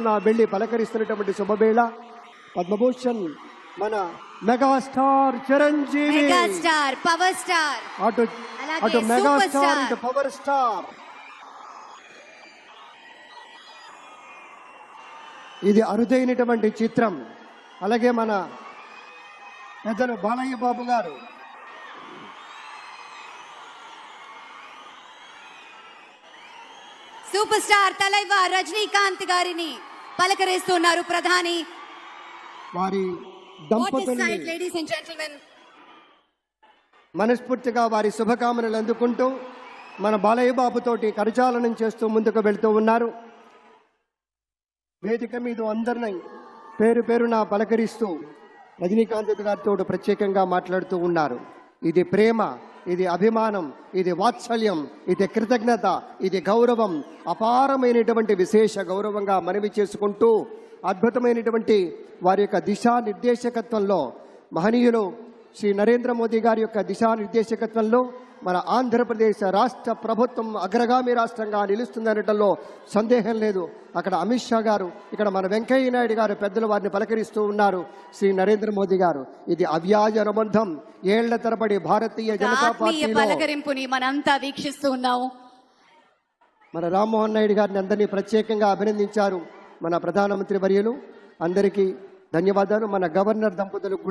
వెళ్ళి పలకరిస్తున్నటువంటి శుభవేళ పద్మభూషణ్ మన megastar Chiranjeevi, megastar power star, అటు మెగాస్టార్ ఇటు పవర్ స్టార్. ఇది అరుదైనటువంటి చిత్రం. అలాగే మన పెద్దలు బాలయ్య బాబు గారు, సూపర్ స్టార్ తలైవర్ రజనీకాంత్ గారిని పలకరిస్తున్నారు ప్రధాని. వారి దంపతుల్ని మనస్ఫూర్తిగా వారి శుభకామనలు అందుకుంటూ మన బాలయ్య బాబుతోటి కరచాలనం చేస్తూ ముందుకు వెళ్తూ ఉన్నారు. వేదిక మీద అందరినీ పేరు పేరున పలకరిస్తూ రజనీకాంత్ గారితో ప్రత్యేకంగా మాట్లాడుతూ ఉన్నారు. ఇది ప్రేమ, ఇది అభిమానం, ఇది వాత్సల్యం, ఇది కృతజ్ఞత, ఇది గౌరవం, అపారమైనటువంటి విశేష గౌరవంగా మనవి చేసుకుంటూ అద్భుతమైనటువంటి వారి యొక్క దిశానిర్దేశకత్వంలో మహనీయులు శ్రీ నరేంద్ర మోదీ గారి యొక్క దిశానిర్దేశకత్వంలో మన ఆంధ్రప్రదేశ్ రాష్ట్ర ప్రభుత్వం అగ్రగామి రాష్ట్రంగా నిలుస్తుందనటంలో సందేహం లేదు. అక్కడ అమిత్ షా గారు, ఇక్కడ మన వెంకయ్య నాయుడు గారు పెద్దలు వారిని పలకరిస్తూ ఉన్నారు. శ్రీ నరేంద్ర మోదీ గారు, ఇది అవ్యాజ అనుబంధం. ఏళ్ల తరబడి భారతీయ జనతా పార్టీ పలకరింపుని మనంతా వీక్షిస్తూ ఉన్నాము. మన రామ్మోహన్ నాయుడు గారిని అందరినీ ప్రత్యేకంగా అభినందించారు మన ప్రధానమంత్రి వర్యులు. అందరికీ ధన్యవాదాలు. మన గవర్నర్ దంపతులు